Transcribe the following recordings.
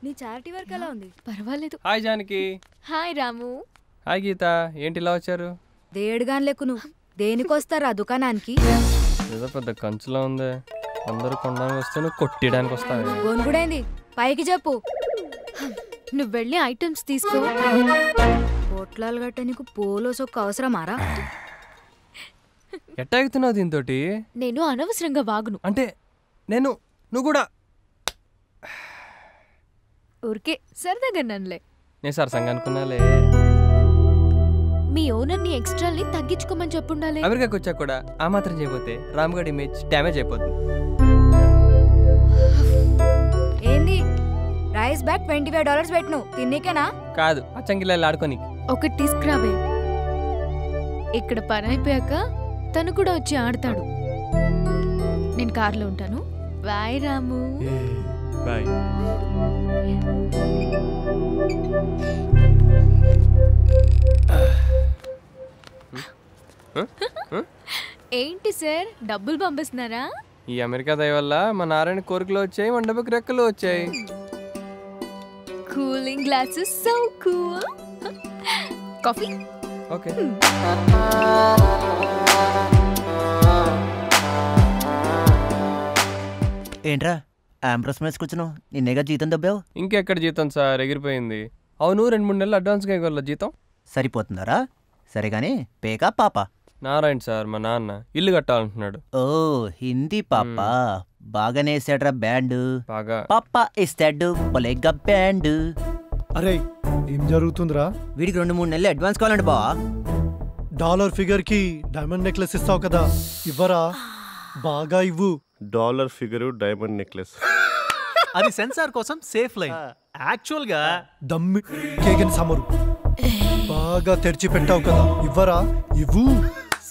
నీ charity work ఎలా ఉంది? పర్వాలేదు. హాయ్ జానకి. హాయ్ రాము. హాయ్ గీత. ఏంటి ఇలా వచ్చారు? దేడుగాని లెక్కు నువ్వు దేనికొస్తారా దుకాణానికి? ఏదో పెద్ద కంచులో ఉంది. అందరూ కొనడానికి వస్తే నువ్వు కొట్టడానికి వస్తావు. గొనుగుడైంది పైకి చెప్పు. నువ్వు వెళ్ళి ఐటమ్స్ తీసుకో. పొట్లాలు గట్ట నీకు పోలో సొక్క అవసరమారా? ఎట్టా ఎక్కుతున్నావు దీంతో? నేను అనవసరంగా వాగును. అంటే నువ్వు కూడా ఊరికే సరదాగా నన్నులే. నేను సరసంగా అనుకున్నాలే. మీ ఓనర్ని ఎక్స్ట్రాల్ని తగ్గించుకోమని చెప్పుండాలి. అమెరికాకి వచ్చాక కూడా ఆ మాత్రం చేయకపోతే రామ్గఢ్ ఇమేజ్ డ్యామేజ్ అయిపోతుంది. ఏంది రైస్ బ్యాగ్ $25 పెట్టు తిన్నికేనా? కాదు అచ్చంగిల్లా ఆడుకోని. ఒకటి తీసుకురావే. ఇక్కడ పని అయిపోయాక తను కూడా వచ్చి ఆడతాడు. నేను కార్లో ఉంటాను. బాయ్ రాము. బాయ్. ఏంటి సార్ డబ్బులు పంపిస్తున్నారా? ఈ అమెరికా దయ వల్ల మా నారాయణ కోరికలు వచ్చాయి, మండపకి రెక్కలు వచ్చాయి. Cooling glasses so cool. Coffee? Okay. ఏంట్రా ఆంప్రస్ మేసుకొచ్చినావు? నిన్నేగా జీతం దబ్బావు. ఇంకెక్కడ జీతం సార్, ఎగిరిపోయింది. అవును 2-3 నెలలు అడ్వాన్స్గా ఇవ్వాలి జీతం. సరిపోతుందారా? సరే కానీ పేకా పాప? నారాయణ సార్ మా నాన్న ఇల్లు కట్టాలంటున్నాడు. ఓ హిందీ పాప బాగానే వేసాడ్రా బ్యాండ్. బాగా పాప ఇస్తాడు పొలేగా బ్యాండ్. అరే ఏం జరుగుతుందిరా? వీడికి 2-3 నెలలు అడ్వాన్స్ కావాలండి బావా. డాలర్ ఫిగర్ కి డైమండ్ నెక్లెస్ ఇస్తావు కదా, ఇవ్వరా? బాగా ఇవ్వు. డాలర్ ఫిగర్ డైమండ్ నెక్లెస్ అది సెన్సార్ కోసం సేఫ్ లైన్. యాక్చువల్ గా దమ్మి కేగన్ సమరు బాగా తెరిచి పెట్టావు కదా, ఇవ్వరా? ఇవ్వు.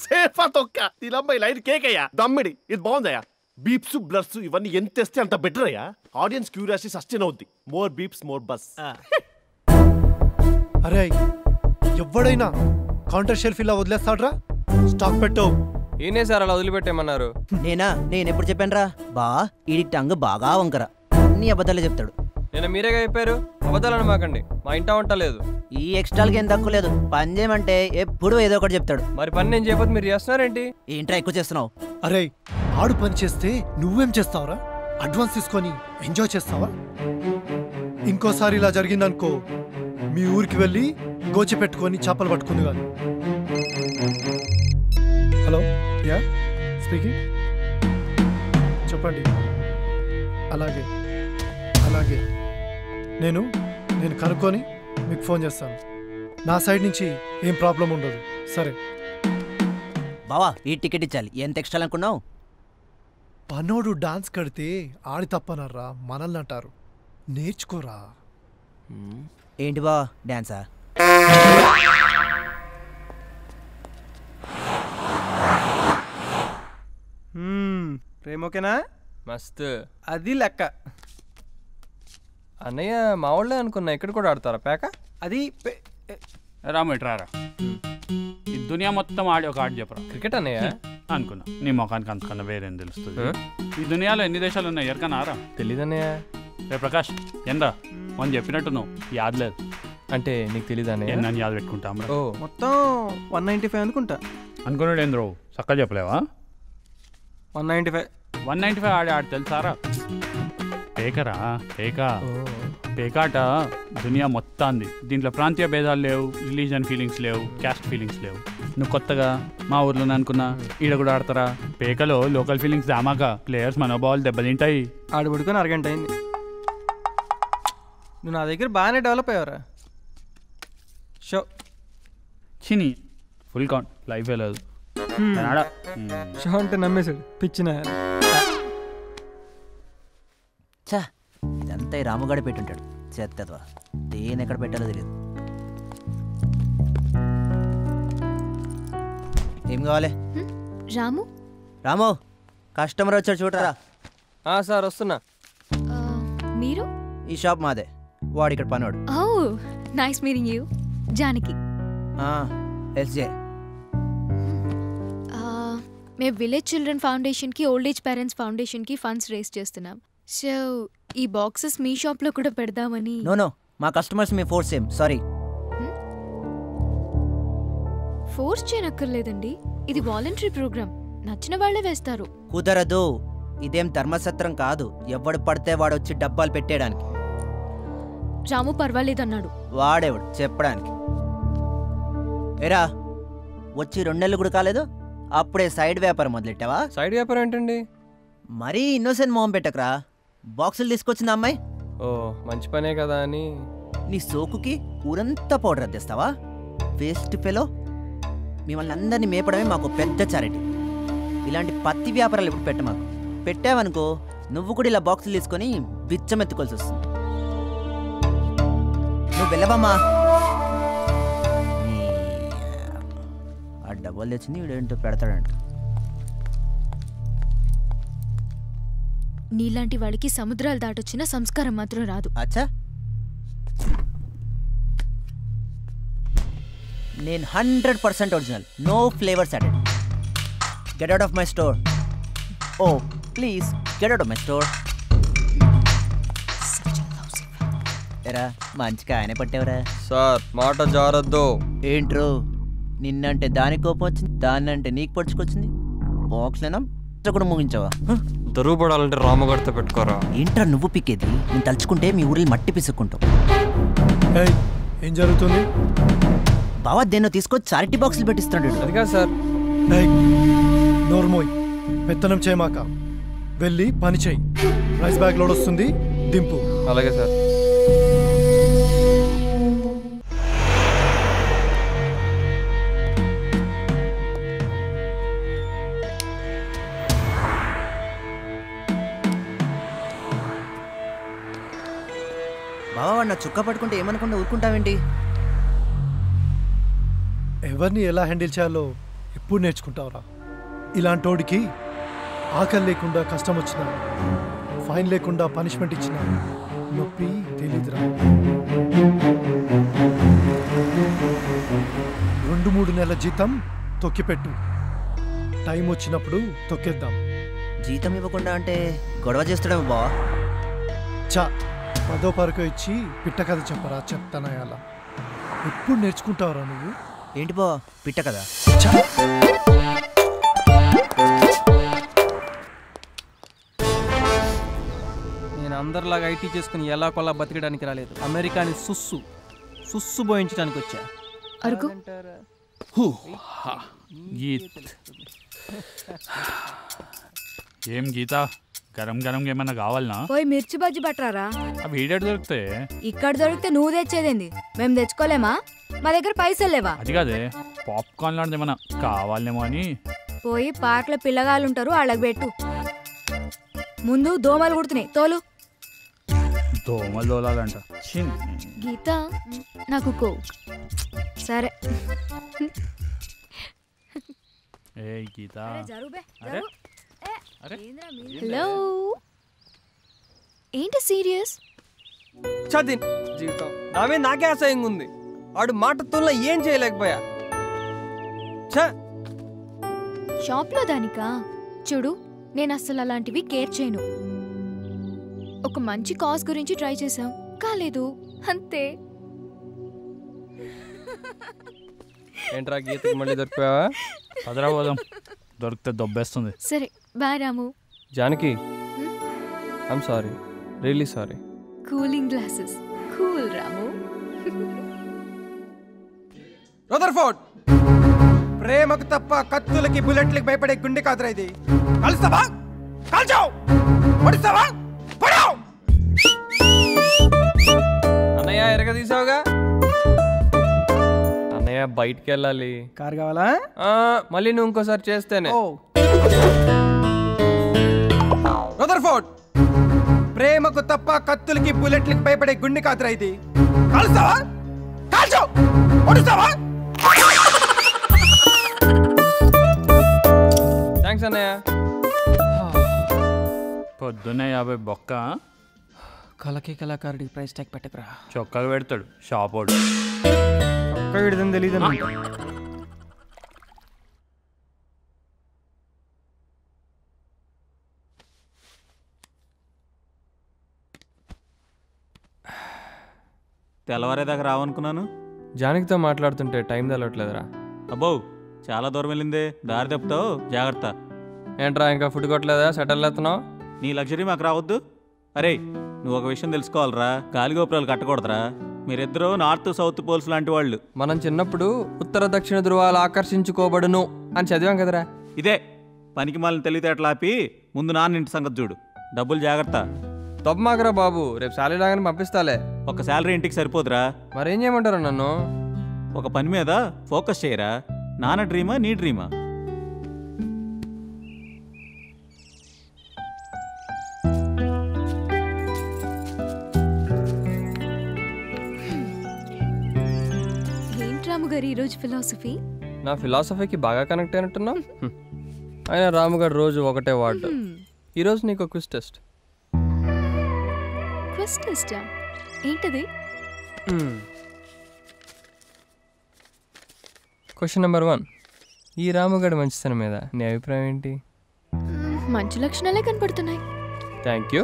సేఫా తొక్క ఇలమ్మాయి లైన్ కేక్ అయ్యా. దమ్మిడి ఇది బాగుందయ్యా. బీప్స్ బ్లర్స్ ఇవన్నీ ఎంత తెస్తే అంత బెటర్ అయ్యా. ఆడియన్స్ క్యూరియాసిటీ సస్టైన్ అవుద్ది. More బీప్స్ more bus. అరే ఎవడైనా కౌంటర్ షెల్ఫ్ ఇలా వదిలేస్తాడ్రా? స్టాక్ పెట్టావు. ఈయనే సార్ అలా వదిలిపెట్టేమన్నారు. నేనెప్పుడు చెప్పానురా బా ఈడికి టంగ్ బాగా వంకర, అన్ని అబద్ధాలే చెప్తాడు. నేను మీరేగా చెప్పారు అబద్ధాలని మాకండి, మా ఇంటా వంట లేదు. ఈ ఎక్స్ట్రాలకి ఏం తక్కువ లేదు. పని చేయమంటే ఎప్పుడు ఏదో ఒకటి చెప్తాడు. మరి పని నేను చేయకపోతే మీరు చేస్తున్నారేంటి? ఏంట్రా ఎక్కువ చేస్తున్నావు? అరే ఆడు పని చేస్తే నువ్వేం చేస్తావురా? అడ్వాన్స్ తీసుకొని ఎంజాయ్ చేస్తావా? ఇంకోసారి ఇలా జరిగిందనుకో మీ ఊరికి వెళ్ళి గోచి పెట్టుకొని చేపలు పట్టుకుంది కానీ. Hello yeah speaking. చెప్పండి. అలాగే అలాగే నేను కనుక్కొని మీకు ఫోన్ చేస్తాను. నా సైడ్ నుంచి ఏం ప్రాబ్లం ఉండదు. సరే బావా ఈ టికెట్ ఇచ్చాలి. ఎంత ఎక్స్ట్రా అనుకున్నావు? పనోడు డాన్స్ కడితే ఆడి తప్పనర్రా, మనల్ని అంటారు. నేర్చుకోరా. ఏంటి బావా డాన్సా? ప్రేమోకేనా? మస్తు. అది లెక్క. అన్నయ్య మా వాళ్ళే అనుకున్నా, ఇక్కడ కూడా ఆడతారా పేక? అది రాము ఇట్రారా. ఈ దునియా మొత్తం ఆడి ఒక ఆట చెప్పరా. క్రికెట్ అన్నయ్య అనుకున్నా. నీ ముఖానికి అంతకన్నా వేరేం తెలుస్తుంది. ఈ దునియాలో ఎన్ని దేశాలు ఉన్నాయి ఎరకన్నా ఆరా? తెలీదన్నయ్య. రే ప్రకాష్ ఎందా మనం చెప్పినట్టు నువ్వు యాదలేదు అంటే నీకు తెలీదు అన్నయ్య. నన్ను యాద పెట్టుకుంటాం. ఓ మొత్తం 195 అనుకుంటా. అనుకున్నాడు ఏంద్రో చక్కగా చెప్పలేవా? 195 ఆడి తెలుసారా? పేకరా పేకాట దునియా మొత్తాంది. దీంట్లో ప్రాంతీయ భేదాలు లేవు, రిలీజన్ ఫీలింగ్స్ లేవు, క్యాస్ట్ ఫీలింగ్స్ లేవు. నువ్వు కొత్తగా మా ఊర్లోనే అనుకున్నా ఈడ కూడా ఆడతారా? పేకలో లోకల్ ఫీలింగ్స్ దామాక ప్లేయర్స్ మనోభావాలు దెబ్బతింటాయి. ఆడబడుకొని అరగంట అయింది. నువ్వు నా దగ్గర బాగానే డెవలప్ అయ్యావరా. షో చిని ఫుల్ కౌంట్ లైఫ్ లేదు. షో అంటే నమ్మేశాడు పిచ్చిన. చా ఇదంతా రాముగాడే పెట్టుంటాడు. చెత్తవా దేని ఎక్కడ పెట్టాలో తెలియదు. ఏం కావాలి? రాము కస్టమర్ వచ్చాడు చూడరా. సార్ వస్తున్నా. మీరు? ఈ షాప్ మాదే. వాడు ఇక్కడ పనోడు. Nice meeting you. Janaki. SJ. మేము విలేజ్ చిల్డ్రన్ ఫౌండేషన్కి, ఓల్డ్ ఏజ్ పేరెంట్స్ ఫౌండేషన్కి ఫండ్స్ రేస్ చేస్తున్నాం. సో ఈ బాక్సెస్ మీ షాప్లో కూడా పెడదామని. నో మా కస్టమర్స్ మీ ఫోర్స్ సేమ్ సారీ. ఫోర్స్ చేయనక్కర్లేదండి, ఇది వాలంటరీ ప్రోగ్రామ్, నచ్చిన వాళ్ళే వేస్తారు. కుదరదు, ఇదేం ధర్మసత్రం కాదు ఎవడు పడితే వాడు వచ్చి డబ్బాలు పెట్టేయడానికి. రాము పర్వాలేదన్నాడు. వాడేవాడు చెప్పడానికి. ఏరా వచ్చి 2 నెలలు కూడా కాలేదు అప్పుడే సైడ్ వ్యాపారం మొదలెట్టావా? సైడ్ వ్యాపారం ఏంటండి? మరీ ఇన్నోసెంట్ మొహం పెట్టకరా. బాక్సులు తీసుకొచ్చింది అమ్మాయి. ఓ మంచి పనే కదా అని. నీ సోకుకి ఊరంతా పౌడర్ అద్దేస్తావా? Waste fellow. మిమ్మల్ని అందరినీ మేపడమే మాకు పెద్ద చారిటీ. ఇలాంటి పత్తి వ్యాపారాలు ఇప్పుడు పెట్టమాకు. పెట్టావనుకో నువ్వు కూడా ఇలా బాక్సులు తీసుకొని బిచ్చమెత్తుకోవాల్సి వస్తుంది. నువ్వు వెళ్ళవమ్మా. ఆ డబ్బులు తెచ్చింది వీడేంటో పెడతాడంట. నీలాంటి వాడికి సముద్రాలు దాటొచ్చిన సంస్కారం మాత్రం రాదు. అచ్చా నేను 100% original, no flavours added. Get out of my store. Oh please get out of my store. ఎరా మంచిగా ఆయనే పట్టేవరా. సార్ మాట జారద్దు. ఏంట్రో నిన్నంటే దానికి కోపం వచ్చింది, దాన్నంటే నీకు పడుచుకొచ్చింది. బాక్స్లేనా కూడా ముగించావా? దరువు పడాలంటే రామగడితో పెట్టుకోరా. ఏంట్రా నువ్వు పిక్కేది? నేను తలుచుకుంటే మీ ఊరిని మట్టి పిసుక్కుంటావు. ఏం జరుగుతుంది? బావా దేన్నో తీసుకొచ్చి చారిటీ బాక్సులు పెట్టిస్తున్నాడు. అది కాదు సార్. నోర్మోయ్ పెత్తనం చేయమాక. వెళ్ళి పని చేయి. రైస్ బ్యాగ్ లోడ్ వస్తుంది, దింపు. అలాగే సార్. బావా వాడు నా చుక్క పట్టుకుంటే ఏమనుకుంటే ఊరుకుంటావేంటి? ఎవరిని ఎలా హ్యాండిల్ చేయాలో ఎప్పుడు నేర్చుకుంటావురా? ఇలాంటోడికి ఆకలి లేకుండా కష్టం వచ్చినా, ఫైన్ లేకుండా పనిష్మెంట్ ఇచ్చినా నొప్పి తెలీదురా. 2-3 నెలల జీతం తొక్కిపెట్టు. టైం వచ్చినప్పుడు తొక్కేద్దాం. జీతం ఇవ్వకుండా అంటే గొడవ చేస్తాడేమో బావా. చా 10వ పరకు ఇచ్చి పిట్ట కథ చెప్పరా చెప్తానా? అలా ఎప్పుడు నేర్చుకుంటావురా నువ్వు? ఏంటి బావా పిట్ట కదా? నేను అందరిలాగా ఐటీ చేసుకుని ఎలా కొలా బతికడానికి రాలేదు. అమెరికాని సుస్సు పోయించడానికి వచ్చా. అరుగు. ఏం గీత, గరం గరం ఏమన్నా కావాలనా? పోయి మిర్చి బజ్జి పట్టరారా. అవి ఈడెడు దొరుకుతాయి. ఇక్కడ దొరికితే నువ్వు తెచ్చేదేంది? మేము తెచ్చుకోలేమా? మా దగ్గర పైసలు లేవా? అది కాదే, పాప్కార్న్ లాంటిది ఏమన్నా కావాలేమో అని. పోయి పార్క్లో పిల్లగాళ్ళు ఉంటారు, వాళ్ళకి పెట్టు. ముందు దోమలు కుడుతున్నాయి, తోలు. దోమలు దోలాలంట. గీత నాకు కోక్. సరే. ఏ గీత. హలో, ఏంటి సీరియస్? చదిన్ జీవితం నామే నాకే అసహ్యంగా ఉంది. ఆడు మాటతో ఏం చేయలేకపోయా. షాప్లో దానికా? చూడు, నేను అస్సలు అలాంటివి కేర్ చేయను. ఒక మంచి కాజ్ గురించి ట్రై చేశాం, కాలేదు, అంతే. ఏంట్రా గీతకి మళ్ళీ దొరికిపోయావా? పదరా పోదాం, దొరికితే దొబ్బేస్తుంది. సరే bye Ramu. Janaki, I'm sorry, really sorry. Cooling glasses. Cool Ramu. Rutherford, ప్రేమకు తప్ప కత్తులకి బుల్లెట్లకి భయపడే గుండె కాదురా ఇది. కలుస్తావా? కాల్చావు. పడిస్తావా? పడావు. అన్నయ్య ఎరగ తీసావుగా. అన్నయ్య బయటికి వెళ్ళాలి. కారు కావాలా? మళ్ళీ నువ్వు ఇంకోసారి చేస్తేనే. రదర్ఫోర్డ్, ప్రేమకు తప్ప కత్తులకి బుల్లెట్లకి భయపడే గుండె కాదురా ఇది. కలుస్తావా? కాల్చావు. పడిస్తావా? థ్యాంక్స్ అన్నయ్య. పొద్దున్నే 50 బొక్క. కలకి కళాకారుడికి ప్రైస్ ట్యాగ్ పెట్టకరా. చొక్కాకు పెడతాడు షాపోడు. చొక్కా విడదని తెలియదు. తెల్లవారేదాకా రావనుకున్నాను. జానకితో మాట్లాడుతుంటే టైం తెలవట్లేదురా. అబ్బో చాలా దూరం వెళ్ళిందే, దారి తప్పుతావు, జాగ్రత్త. ఏంట్రా ఇంకా ఫుడ్ కొట్టలేదా? సెటిల్ అవుతున్నావు? నీ లగ్జరీ మాకు రావద్దు. అరే నువ్వు ఒక విషయం తెలుసుకోవాలరా, గాలిగోపురాలు కట్టకూడదురా. మీరిద్దరూ నార్త్ సౌత్ పోల్స్ లాంటి వాళ్ళు. మనం చిన్నప్పుడు ఉత్తర దక్షిణ ధృవాలు ఆకర్షించుకోబడును అని చదివాం కదరా. ఇదే పనికి మాలిన తెలివితేటలు ఆపి ముందు నాన్న ఇంటి సంగతి చూడు. డబ్బులు జాగ్రత్త. తప్పమాకరా బాబు, రేపు శాలరీ లాగానే పంపిస్తాలే. ఒక శాలరీ ఇంటికి సరిపోదురా. మరేం చేయమంటారు నన్ను? ఒక పని మీద ఫోకస్ చేయరా. నాన్న డ్రీమా నీ డ్రీమా? ఏంటి రాము గారు ఈరోజు ఫిలాసఫీ? నా ఫిలాసఫీకి బాగా కనెక్ట్ అయినట్టున్నావు. అయినా రాముగారు రోజు ఒకటే వాడు. ఈరోజు నీకు క్విజ్ టెస్ట్. క్విజ్ టెస్టా? ఏంటది? Question number 1. ఈ రాముగాడి మంచితనం మీద నీ అభిప్రాయం ఏంటి? మంచి లక్షణాలే కనపడుతున్నాయి. Thank you.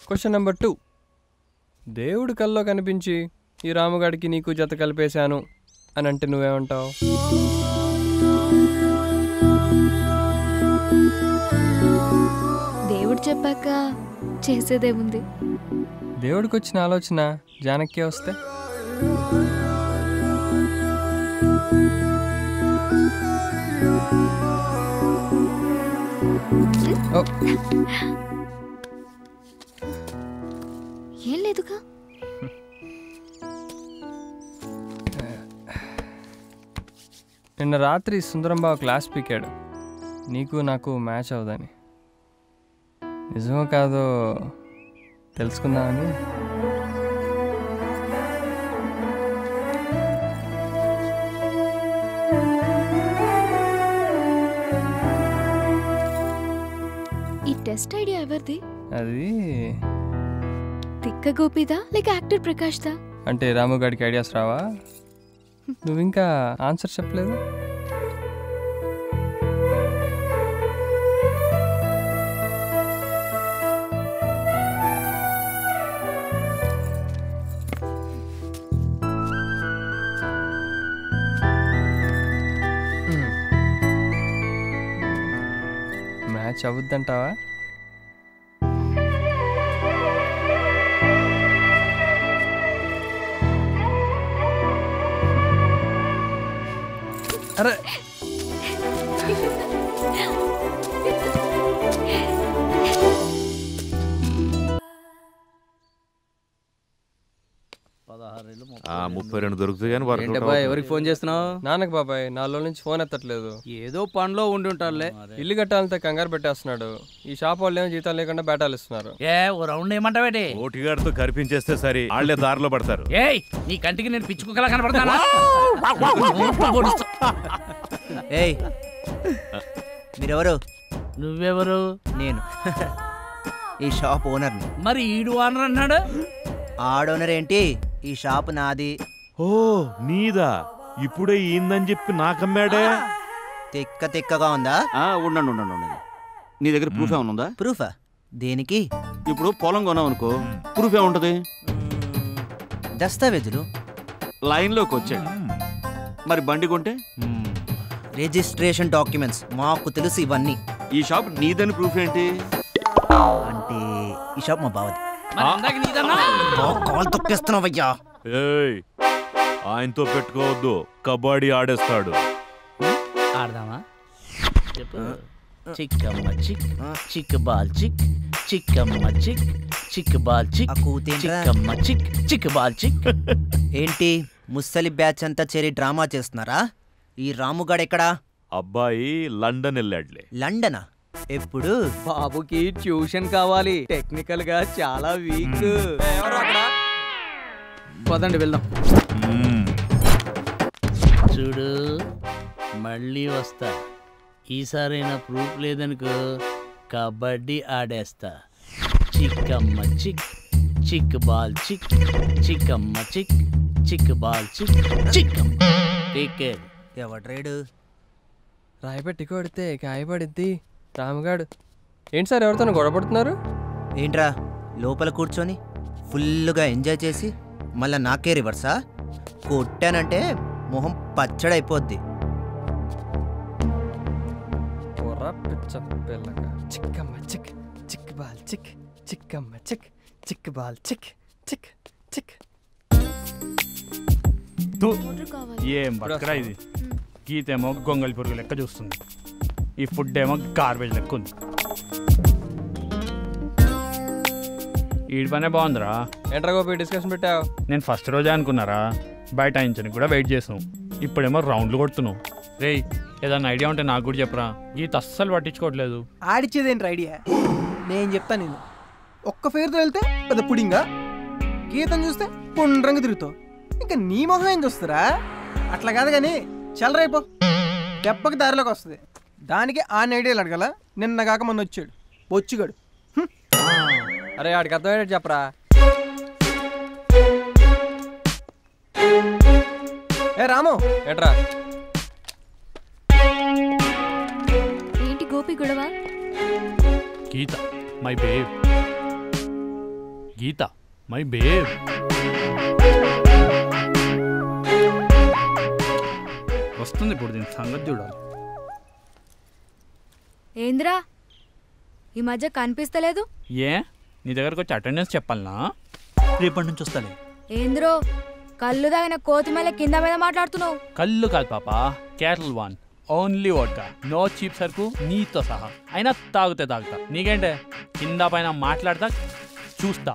Question number 2. దేవుడు కల్లో కనిపించి ఈ రాముగాడికి నీకు జత కలిపేశాను అని అంటే నువ్వేమంటావు? దేవుడు చెప్పాక చేసేదేముంది? దేవుడికి వచ్చిన ఆలోచన జానకి వస్తే? ఏం లేదుగా. నిన్న రాత్రి సుందరంబాబు క్లాస్ పీకాడు, నీకు నాకు మ్యాచ్ అవుదని. నిజమో కాదో తెలుసుకుందామని. ఈ టెస్ట్ ఐడియా ఎవరిది? అది తిక్క గోపిదా లేక యాక్టర్ ప్రకాష్దా? అంటే రాముగాడికి ఐడియాస్ రావా? నువ్వు ఇంకా ఆన్సర్ చెప్పలేదు. మ్యాచ్ అవుద్దంటావా? అరే ఆ 32 దొరుకుతుంది కానీ ఎవరికి ఫోన్ చేస్తున్నావు? నాన్నకు బాబాయ్ 4 రోజుల నుంచి ఫోన్ ఎత్తట్లేదు. ఏదో పనిలో ఉండి ఉంటారులే. ఇల్లు కట్టాలంటే కంగారు పెట్టేస్తున్నాడు. ఈ షాప్ వాళ్ళు ఏమో జీతాలు లేకుండా బేటాలు ఇస్తున్నారు. ఓ రౌండ్ ఏమంటావేటి? ఓటిగాడితో కనిపించేస్తే సరే, వాళ్ళే దారిలో పడతారు. ఏయ్ నీ కంటికి నేను పిచ్చుకుక్కలా కనపడతానా? ఏయ్ మీరెవరు? నువ్వెవరు? నేను ఈ షాప్ ఓనర్ని. మరి ఈడు ఓనర్ అన్నాడు. ఆడోనర్ ఏంటి? ఈ షాప్ నాది. ఓ నీదా? ఇప్పుడే ఈందని చెప్పి నాకమ్మాడే. తిక్కగా ఉందా? ఉండండి ఉండండి ఉండండి. నీ దగ్గర ప్రూఫ్ ఏమైనా ఉందా? ప్రూఫా? దేనికి? ఇప్పుడు పొలం కొన్నావు అనుకో, ప్రూఫ్ ఏముంటది? దస్తావేజులు. లైన్లోకి వచ్చాడు. మరి బండి కొంటే రిజిస్ట్రేషన్ డాక్యుమెంట్స్. మాకు తెలుసు ఇవన్నీ. ఈ షాప్ నీదని ప్రూఫ్ ఏంటి? అంటే ఈ షాప్ మా బావది. కాల్ తొక్కేస్తున్నావయ్యా. ఏయ్ ఆయనతో పెట్టుకోవద్దు, కబడ్డీ ఆడేస్తాడు. ఆడదామా? చెప్పు. చిక్కమ్మ చిక్ చిక్ బాల్ చిక్ చిక్కమ్మ చిక్ చిక్ బాల్ చిక్ చిక్కమ్మ చిక్ చిక్ బాల్ చిక్. ఏంటి ముస్సలి బ్యాచ్ అంతా చేరి డ్రామా చేస్తున్నారా? ఈ రాముగాడు ఎక్కడా? అబ్బాయి లండన్ వెళ్ళాడులే. లండనా? ఎప్పుడు? బాబుకి ట్యూషన్ కావాలి. టెక్నికల్ గా చాలా వీక్. పదండి వెళ్దాం. చూడు మళ్ళీ వస్తా. ఈసారైనా ప్రూఫ్ లేదనుకో కబడ్డీ ఆడేస్తా. చిక్కమ్మ చిక్ చిక్ బాల్ చిక్ చిక్కమ్మ చిక్ చిక్ బాల్ చిక్ చిక్కమ్మ. ఎవడ్రేడు? రాయపెట్టి కొడితే కాయపడిద్ది. రాముగాడు ఏంటి సార్ ఎవరితో గొడవపడుతున్నారు? ఏంట్రా లోపల కూర్చొని ఫుల్గా ఎంజాయ్ చేసి మళ్ళీ నాకే రివర్సా? కొట్టానంటే మొహం పచ్చడైపోద్ది. పిల్లగా చిక్కమ్మ చిక్ చిక్ బాల్ చిక్ చిక్కమ్మ చిక్ చిక్ బాల్ చిక్ చిక్ చిక్. ఏం బక్కరా ఇది. గీతేమో గొంగళి పురుగు లెక్క చూస్తుంది, ఈ ఫుడ్ ఏమో గార్బేజ్ లెక్క ఉంది. ఈడి పనే బాగుందిరా. ఏంట్రా గోపి డిస్కషన్ పెట్టావు? నేను ఫస్ట్ రోజే అనుకున్నారా, బయట అయించడానికి కూడా వెయిట్ చేసాం. ఇప్పుడేమో రౌండ్లు కొడుతున్నావు. రేయ్ ఏదన్నా ఐడియా ఉంటే నాకు కూడా చెప్పరా, గీత అస్సలు పట్టించుకోవట్లేదు. ఆడిచ్చేదేంటి ఐడియా? నేను చెప్తాను. నేను ఒక్క ఫేర్తో వెళ్తే పెద్ద పుడింగా, గీతను చూస్తే పుండ్రంగా తిరుగుతావు. ఇంకా నీ మొహం ఏం చూస్తారా? అట్లా కాదు కానీ చల్లరైపో, దెబ్బకి దారిలోకి వస్తుంది. దానికి ఆన్ ఐడియాలు అడగల. నిన్న కాక మొన్న వచ్చాడు బొచ్చుగాడు. అరే ఆడికి అర్థమయ్యేటట్టు చెప్పరా. ఏ రాము ఏట్రా? ఏంటి గోపి గొడవ? Geetha my babe, Geetha my babe. వస్తుంది ఇప్పుడు, దీని సంగతి చూడాలి. ఏంద్రా ఈ మధ్య కనిపిస్తలేదు? ఏ నీ దగ్గరకు వచ్చి అటెండెన్స్ చెప్పాలనా? రేపటి నుంచి వస్తాలే. ఏంద్రో కళ్ళు తాగిన కోతిమల్ల కింద మీద మాట్లాడుతున్నావు? కళ్ళు కాదు పాప, క్యాటల్ వన్, ఓన్లీ వోడ్కా, నో చీప్ సరుకు, నీతో సహా. అయినా తాగుతా నీకేంటే, కింద పైన మాట్లాడతా చూస్తా.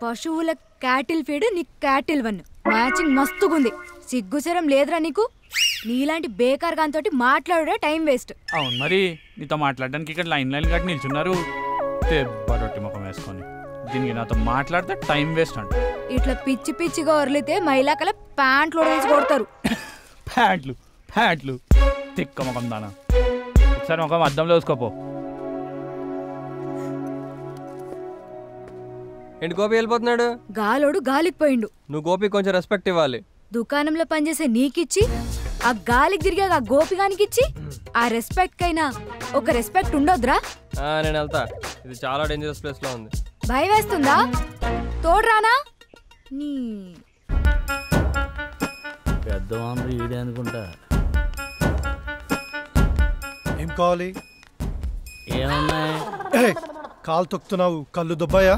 పశువుల క్యాటిల్ ఫీడ్, నీ క్యాటిల్ వన్ మ్యాచింగ్ మస్తుగుంది. సిగ్గుసరం లేదురా నీకు? నీలాంటి బేకార్ గాంతోటి మాట్లాడే టైం వేస్ట్. అవును మరి, నీతో మాట్లాడడానికి ఇక్కడ లైన్ కట్టి నిల్చున్నారు, దెబ్బ రొట్టి ముఖం వేసుకొని. దీనికి నాతో మాట్లాడితే టైం వేస్ట్ అంట. ఇట్లా పిచ్చి పిచ్చిగా వరలితే మైలాకల ప్యాంట్లు వేసి కొడతారు. ప్యాంట్లు తిక్క ముఖం దానా. ఒకసారి ముఖం అద్దంలో వేసుకోపో. ఏంటి గోపి వెళ్ళిపోతున్నాడు? గాలోడు గాలికి పోయిండు. నువ్వు గోపి కొంచెం రెస్పెక్ట్ ఇవ్వాలి. దుకాణంలో పనిచేసే నీకిచ్చి, ఆ గాలికి తిరిగా ఆ గోపిగానికిచ్చి, ఆ రెస్పెక్ట్ కైనా ఒక రెస్పెక్ట్ ఉండొద్దురా? నేను వెళ్తా, ఇది చాలా డేంజరస్ ప్లేస్ లో ఉంది. భయం వేస్తుందా? తోడ్రానా? నీ పెద్దవాళ్ళు ఈడే అనుకుంటా. ఏం కావాలి? ఏమున్నాయి? కాలు తొక్కుతున్నావు, కళ్ళు దుబ్బాయా?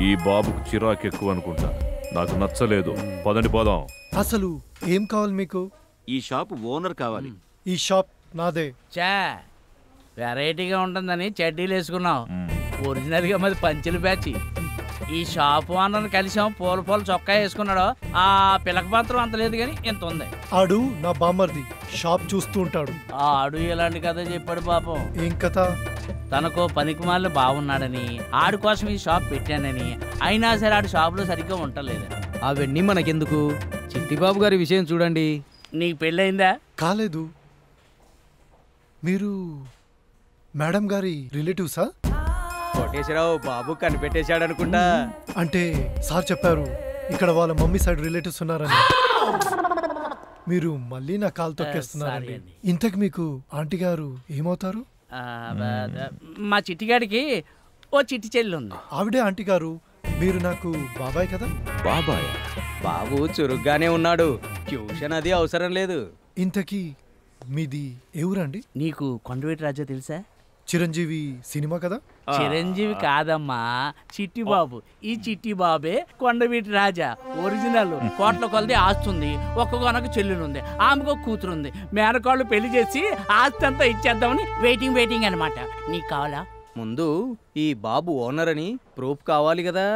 ఈ బాబుకు చిరాకు ఎక్కువ అనుకుంటా, నాకు నచ్చలేదు. పదండి పోదాం. అసలు ఏం కావాలి మీకు? ఈ షాప్ ఓనర్ కావాలి. ఈ షాప్ నాదే. చా వెరైటీగా ఉంటుందని చెడ్డీలు వేసుకున్నావు, ఒరిజినల్గా మాది పంచెలు బ్యాచ్. ఈ షాప్ ఓనర్ కలిసాం, పూల చొక్కా వేసుకున్నాడు. ఆ పిలక మాత్రం అంత లేదు కానీ ఎంత ఉంది. ఆడు నా బామ్మర్ది, షాప్ చూస్తూ ఉంటాడు. ఆడు ఇలాంటి కథ చెప్పాడు పాపం. ఏం కథ? తనకు పనికిమాలిన బాగున్నాడని, ఆడు కోసం ఈ షాప్ పెట్టానని, అయినా సరే ఆడు షాపులో సరిగ్గా ఉండలేదు. అవన్నీ మనకెందుకు, చిట్టిబాబు గారి విషయం చూడండి. నీకు పెళ్ళయిందా? కాలేదు. మీరు మేడం గారి రిలేటివ్సా? కోటేశ్వరరావు బాబు కనిపెట్టేశాడు అనుకుంటా. అంటే సార్ చెప్పారు ఇక్కడ వాళ్ళ మమ్మీ సైడ్ రిలేటివ్స్ ఉన్నారని. మీరు మళ్ళీ నా కాలు తొక్కేస్తున్నారండి. ఇంతకు మీకు ఆంటీ గారు ఏమవుతారు? మా చిట్టిగాడికి ఓ చిట్టి చెల్లి ఉంది. ఆవిడే ఆంటీ గారు. మీరు నాకు బాబాయ్ కదా? బాబాయ్? బాబు చురుగ్గానే ఉన్నాడు, ట్యూషన్ అది అవసరం లేదు. ఇంతకీ మీది ఎవరండి? నీకు కొండవీటి రాజా తెలుసా? చిరంజీవి సినిమా కదా? చిరంజీవి కాదమ్మా, చిట్టి బాబు. ఈ చిట్టి బాబే కొండవీటి రాజా ఒరిజినల్. కోట్ల కొలది ఆస్తుంది, ఒక్క కొనకు చెల్లునుంది, ఆమెకు కూతురుంది. మేనకాళ్ళు పెళ్లి చేసి ఆస్తి అంతా ఇచ్చేద్దామని వెయిటింగ్ అనమాట. నీకు కావాలా? ముందు ఈ బాబు ఓనర్ అని ప్రూఫ్ కావాలి కదా.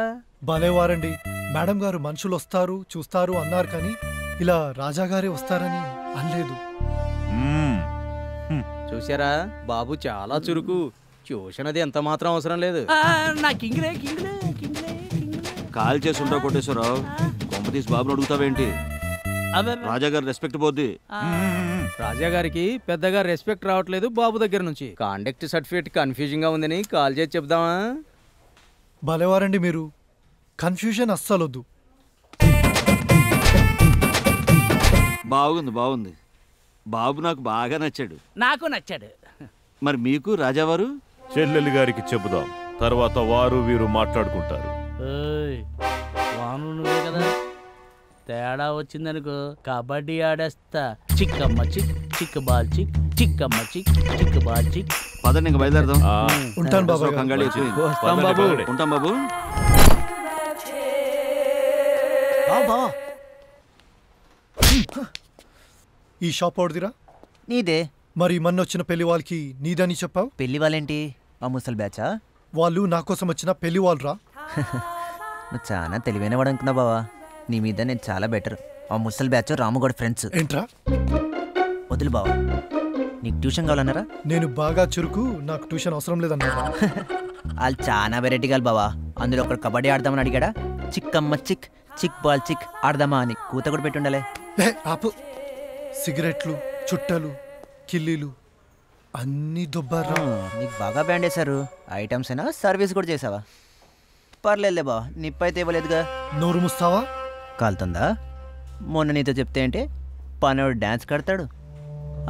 భలేవారండి. మేడం గారు మనుషులు వస్తారు చూస్తారు అన్నారు, కానీ ఇలా రాజాగారే వస్తారని అనలేదు. చూసారా, బాబు చాలా చురుకు, ట్యూషన్ అది ఎంత మాత్రం అవసరం లేదు. కాల్ చేసి ఉంటావు కోటేశ్వరరావు, కొంపతీసి బాబుని అడుగుతావేంటి? రాజాగారు రెస్పెక్ట్ పోద్ది. రాజాగారికి పెద్దగా రెస్పెక్ట్ రావట్లేదు బాబు దగ్గర నుంచి. కాండక్ట్ సర్టిఫికేట్ కన్ఫ్యూజింగ్ గా ఉందని కాల్ చేసి చెప్దామా? భలేవారండి మీరు. కన్ఫ్యూజన్ అస్సలొద్దు. బాగుంది. బాబు నాకు బాగా నచ్చాడు. నాకు నచ్చాడు. మరి మీకు రాజావారు? చెల్లెలి గారికి చెబుదాం, తర్వాత వారు వీరు మాట్లాడుకుంటారు. వాను నువ్వే కదా, తేడా వచ్చిందనుకో కబడ్డీ ఆడేస్తా. చిక్కమ్మ చిక్, చిక్ బాల్ చిక్, చిక్కమ్మ చిక్, చిక్ బాల్ చిక్. పదండి ఇంకా బయలుదేరదాం. ఉంటాను బాబా. వస్తాం బాబు. ఉంటాం బాబు. ఈ షాప్ ఓడిదిరా? నీదే. మరి మొన్న వచ్చిన పెళ్లి వాళ్ళకి నీదని చెప్పావు? పెళ్లి వాళ్ళేంటి, ఆ ముసలి బ్యాచా? వాళ్ళు నా కోసం వచ్చిన పెళ్లి వాళ్ళు రా. నువ్వు చాలా తెలివైన వాడు అనుకున్నా బావా. నీ మీద నేను చాలా బెటర్. ఆ ముసలి బ్యాచ్ రాముగౌడ్ ఫ్రెండ్స్. ఏంట్రా? వదులు బావా. నీకు ట్యూషన్ కావాలన్నారా? నేను బాగా చురుకు, నాకు ట్యూషన్ అవసరం లేదన్నారా? వాళ్ళు చాలా వెరైటీ గాలు బావా. అందులో ఒకడు కబడ్డీ ఆడదామని అడిగాడా, చిక్కమ్మ చిక్, చిక్ బాల్ చిక్ ఆడదామా అని కూత కూడా పెట్టి ఉండాలి. ఆపు. సిగరెట్లు, చుట్టలు, కిల్లీలు అన్నీ దొబ్బారా. నీకు బాగా బ్యాండ్ వేశారు. ఐటమ్స్ అయినా సర్వీస్ కూడా చేసావా? పర్లేదులే బా, నిప్పైతే ఇవ్వలేదుగా. నోరు ముస్తావా? కాలుతుందా? మొన్న నీతో చెప్తే ఏంటి, పనోడు డ్యాన్స్ కడతాడు,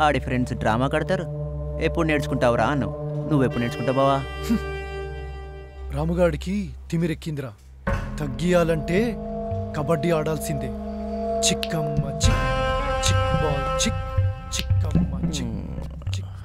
ఆడి ఫ్రెండ్స్ డ్రామా కడతారు. ఎప్పుడు నేర్చుకుంటావురా అన్నావు. నువ్వెప్పుడు నేర్చుకుంటావు బావా? రాముగాడికి తిమిరెక్కిందిరా. తగ్గియాలంటే కబడ్డీ ఆడాల్సిందే. చిక్కమ్మ చిక్, చిక్ బాల్ చిక్.